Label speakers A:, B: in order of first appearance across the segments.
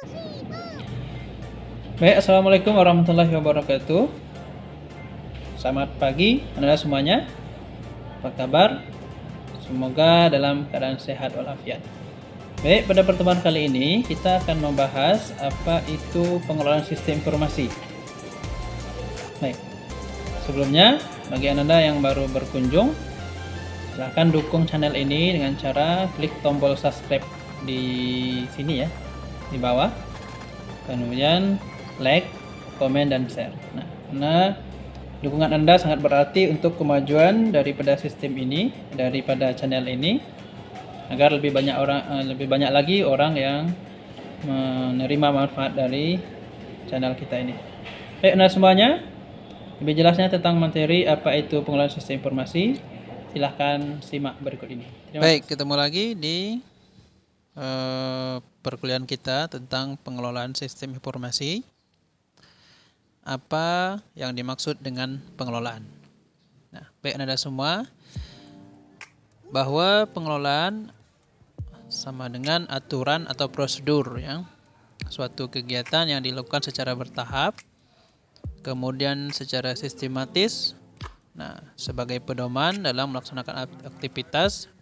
A: Baik, assalamualaikum warahmatullahi wabarakatuh. Selamat pagi, anda semuanya. Apa kabar? Semoga dalam keadaan sehat walafiat. Baik, pada pertemuan kali ini kita akan membahas apa itu pengelolaan sistem informasi. Baik, sebelumnya bagi anda yang baru berkunjung, silahkan dukung channel ini dengan cara klik tombol subscribe di sini ya, di bawah. Kemudian like, komen, dan share. Nah, karena dukungan Anda sangat berarti untuk kemajuan daripada sistem ini, daripada channel ini, agar lebih banyak lagi orang yang menerima manfaat dari channel kita ini. Baik, Anda semuanya, lebih jelasnya tentang materi apa itu pengelolaan sistem informasi, silahkan simak berikut ini.
B: Baik, ketemu lagi di perkuliahan kita tentang pengelolaan sistem informasi. Apa yang dimaksud dengan pengelolaan? Nah, baik Anda semua, bahwa pengelolaan sama dengan aturan atau prosedur ya, suatu kegiatan yang dilakukan secara bertahap, kemudian secara sistematis, nah sebagai pedoman dalam melaksanakan aktivitas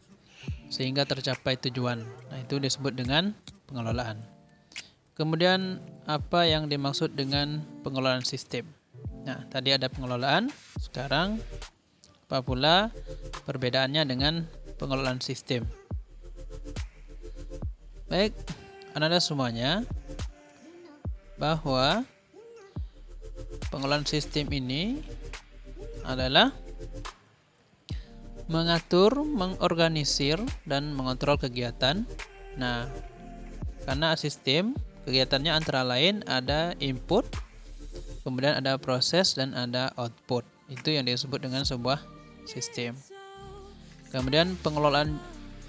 B: sehingga tercapai tujuan. Nah, itu disebut dengan pengelolaan. Kemudian apa yang dimaksud dengan pengelolaan sistem? Nah, tadi ada pengelolaan, sekarang apa pula perbedaannya dengan pengelolaan sistem? Baik, Anda semuanya, bahwa pengelolaan sistem ini adalah mengatur, mengorganisir, dan mengontrol kegiatan. Nah, karena sistem kegiatannya antara lain ada input, kemudian ada proses, dan ada output. Itu yang disebut dengan sebuah sistem. Kemudian pengelolaan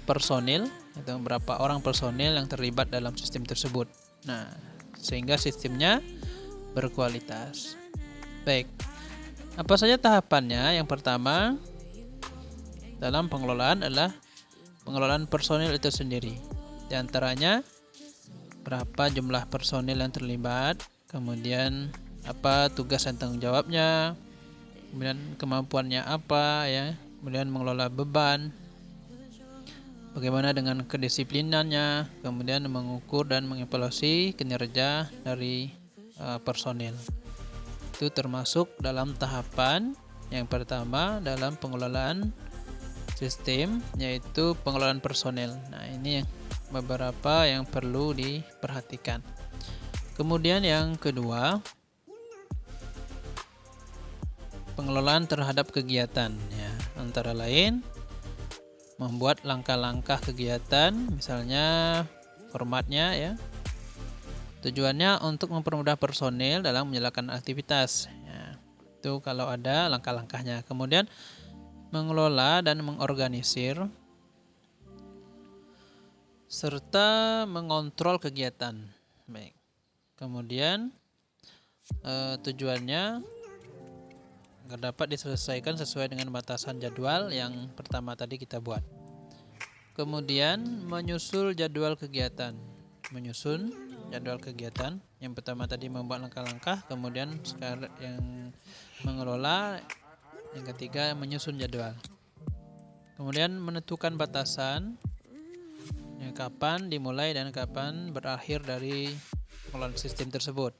B: personil, itu berapa orang personil yang terlibat dalam sistem tersebut. Nah, sehingga sistemnya berkualitas. Baik, apa saja tahapannya? Yang pertama dalam pengelolaan adalah pengelolaan personil itu sendiri. Di antaranya berapa jumlah personil yang terlibat, kemudian apa tugas dan tanggung jawabnya, kemudian kemampuannya apa ya, kemudian mengelola beban, bagaimana dengan kedisiplinannya, kemudian mengukur dan mengevaluasi kinerja dari personil. Itu termasuk dalam tahapan yang pertama dalam pengelolaan sistem, yaitu pengelolaan personil. Nah, ini beberapa yang perlu diperhatikan. Kemudian yang kedua, pengelolaan terhadap kegiatan ya, antara lain membuat langkah-langkah kegiatan, misalnya formatnya ya. Tujuannya untuk mempermudah personil dalam menjalankan aktivitas ya. Itu kalau ada langkah-langkahnya. Kemudian mengelola dan mengorganisir serta mengontrol kegiatan. Baik. Kemudian tujuannya agar dapat diselesaikan sesuai dengan batasan jadwal yang pertama tadi kita buat. Kemudian menyusul jadwal kegiatan. Menyusun jadwal kegiatan. Yang pertama tadi membuat langkah-langkah, kemudian sekarang yang mengelola, yang ketiga menyusun jadwal. Kemudian menentukan batasan ya, kapan dimulai dan kapan berakhir dari pengelolaan sistem tersebut.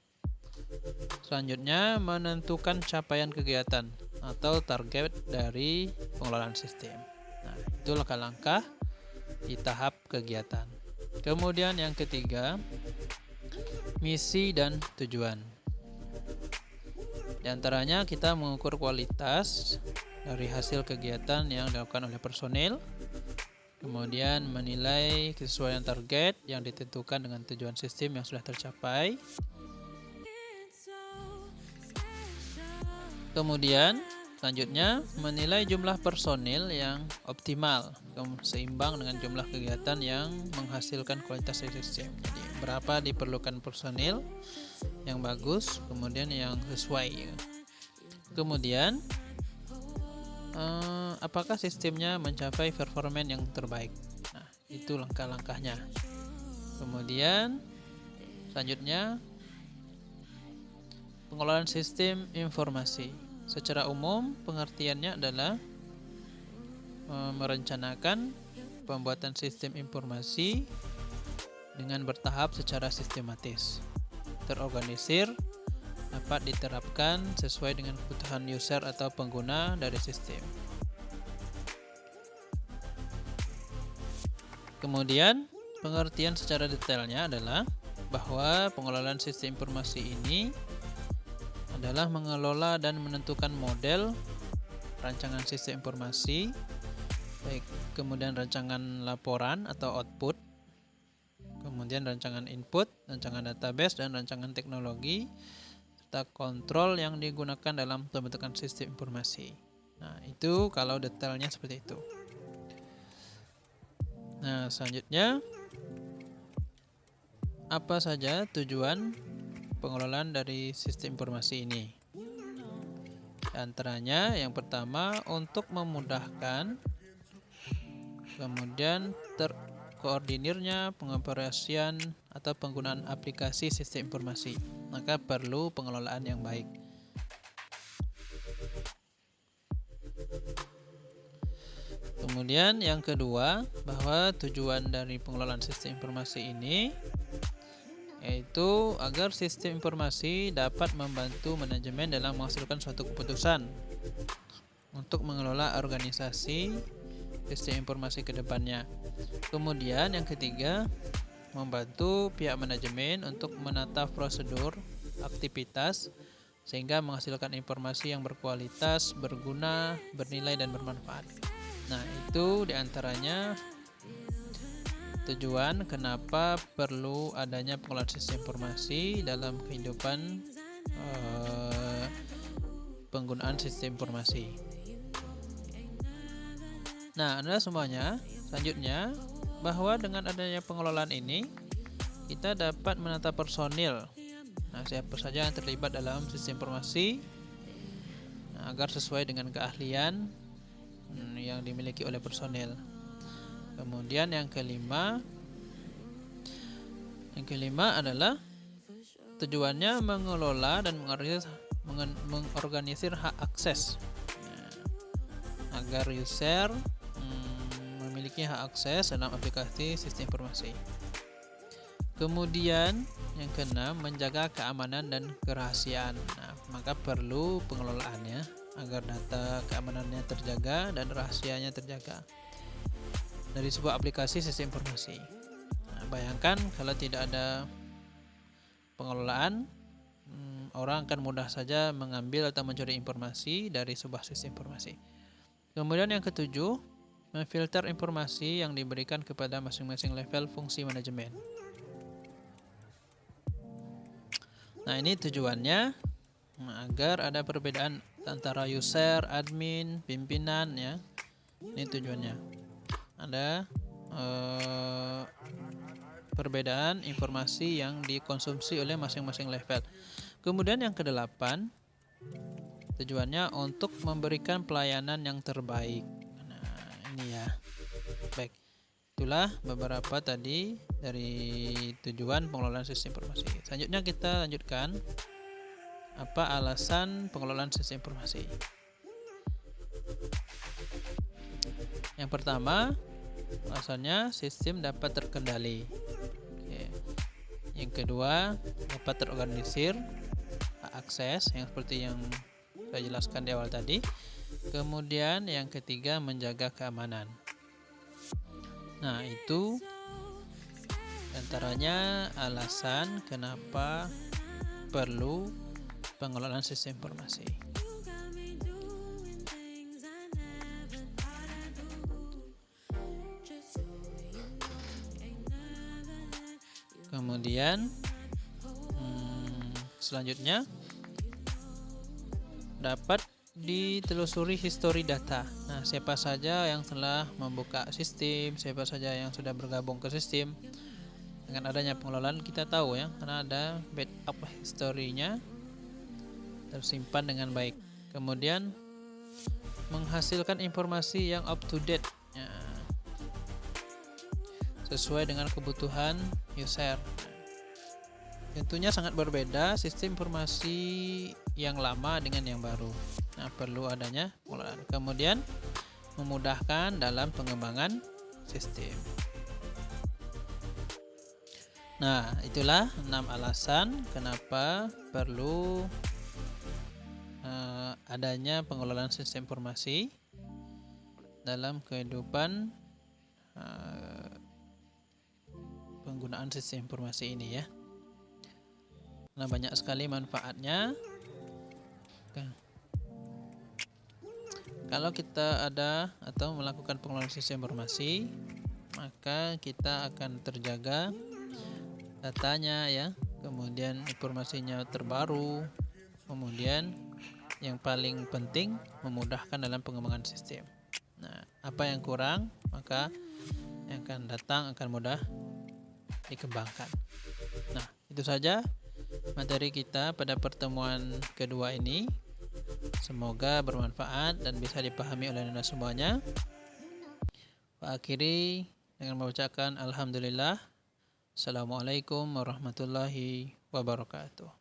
B: Selanjutnya menentukan capaian kegiatan atau target dari pengelolaan sistem. Nah, itu langkah-langkah di tahap kegiatan. Kemudian yang ketiga, misi dan tujuan. Di antaranya kita mengukur kualitas dari hasil kegiatan yang dilakukan oleh personil, kemudian menilai kesesuaian target yang ditentukan dengan tujuan sistem yang sudah tercapai. Kemudian selanjutnya menilai jumlah personil yang optimal seimbang dengan jumlah kegiatan yang menghasilkan kualitas sistem. Jadi berapa diperlukan personil yang bagus, kemudian yang sesuai. Kemudian apakah sistemnya mencapai performa yang terbaik. Nah, itu langkah-langkahnya. Kemudian Selanjutnya, pengelolaan sistem informasi. Secara umum, pengertiannya adalah merencanakan pembuatan sistem informasi dengan bertahap secara sistematis, terorganisir, dapat diterapkan sesuai dengan kebutuhan user atau pengguna dari sistem. Kemudian, pengertian secara detailnya adalah bahwa pengelolaan sistem informasi ini adalah mengelola dan menentukan model rancangan sistem informasi, baik kemudian rancangan laporan atau output, kemudian rancangan input, rancangan database, dan rancangan teknologi, serta kontrol yang digunakan dalam pembentukan sistem informasi. Nah, itu kalau detailnya seperti itu. Nah, selanjutnya, apa saja tujuan pengelolaan dari sistem informasi ini? Di antaranya, yang pertama, untuk memudahkan, kemudian terkoordinirnya pengoperasian atau penggunaan aplikasi sistem informasi, maka perlu pengelolaan yang baik. Kemudian yang kedua, bahwa tujuan dari pengelolaan sistem informasi ini yaitu agar sistem informasi dapat membantu manajemen dalam menghasilkan suatu keputusan untuk mengelola organisasi sistem informasi ke depannya. Kemudian yang ketiga, membantu pihak manajemen untuk menata prosedur, aktivitas, sehingga menghasilkan informasi yang berkualitas, berguna, bernilai, dan bermanfaat. Nah, itu diantaranya tujuan kenapa perlu adanya pengelolaan sistem informasi dalam kehidupan penggunaan sistem informasi. Nah, Anda semuanya, selanjutnya, bahwa dengan adanya pengelolaan ini, kita dapat menata personil. Nah, siapa saja yang terlibat dalam sistem informasi, agar sesuai dengan keahlian yang dimiliki oleh personil. Kemudian yang kelima adalah tujuannya mengelola dan mengorganisir hak akses, agar user memiliki hak akses dalam aplikasi sistem informasi. Kemudian yang keenam, menjaga keamanan dan kerahasiaan. Nah, maka perlu pengelolaannya agar data keamanannya terjaga dan rahasianya terjaga dari sebuah aplikasi sistem informasi. Nah, bayangkan kalau tidak ada pengelolaan, orang akan mudah saja mengambil atau mencuri informasi dari sebuah sistem informasi. Kemudian yang ketujuh, memfilter informasi yang diberikan kepada masing-masing level fungsi manajemen. Nah, ini tujuannya agar ada perbedaan antara user, admin, pimpinan, ya. Ini tujuannya. Ada perbedaan informasi yang dikonsumsi oleh masing-masing level. Kemudian yang kedelapan, tujuannya untuk memberikan pelayanan yang terbaik. Nah, ini ya. Baik, itulah beberapa tadi dari tujuan pengelolaan sistem informasi. Selanjutnya kita lanjutkan, apa alasan pengelolaan sistem informasi. Yang pertama, alasannya sistem dapat terkendali. Oke. Yang kedua, dapat terorganisir, hak akses yang seperti yang saya jelaskan di awal tadi. Kemudian yang ketiga, menjaga keamanan. Nah, itu antaranya alasan kenapa perlu pengelolaan sistem informasi. Kemudian selanjutnya dapat ditelusuri histori data. Nah, siapa saja yang telah membuka sistem, siapa saja yang sudah bergabung ke sistem. Dengan adanya pengelolaan kita tahu ya, karena ada backup historinya tersimpan dengan baik. Kemudian menghasilkan informasi yang up to date, ya, sesuai dengan kebutuhan user. Tentunya sangat berbeda sistem informasi yang lama dengan yang baru. Nah, perlu adanya pengelolaan. Kemudian memudahkan dalam pengembangan sistem. Nah, itulah 6 alasan kenapa perlu adanya pengelolaan sistem informasi dalam kehidupan penggunaan sistem informasi ini ya. Nah, banyak sekali manfaatnya. Kalau kita ada atau melakukan pengelolaan sistem informasi, maka kita akan terjaga datanya ya, kemudian informasinya terbaru, kemudian yang paling penting memudahkan dalam pengembangan sistem. Nah, apa yang kurang, maka yang akan datang akan mudah dikembangkan. Nah, itu saja materi kita pada pertemuan kedua ini. Semoga bermanfaat dan bisa dipahami oleh Anda semuanya. Akhiri dengan mengucapkan alhamdulillah. Assalamualaikum warahmatullahi wabarakatuh.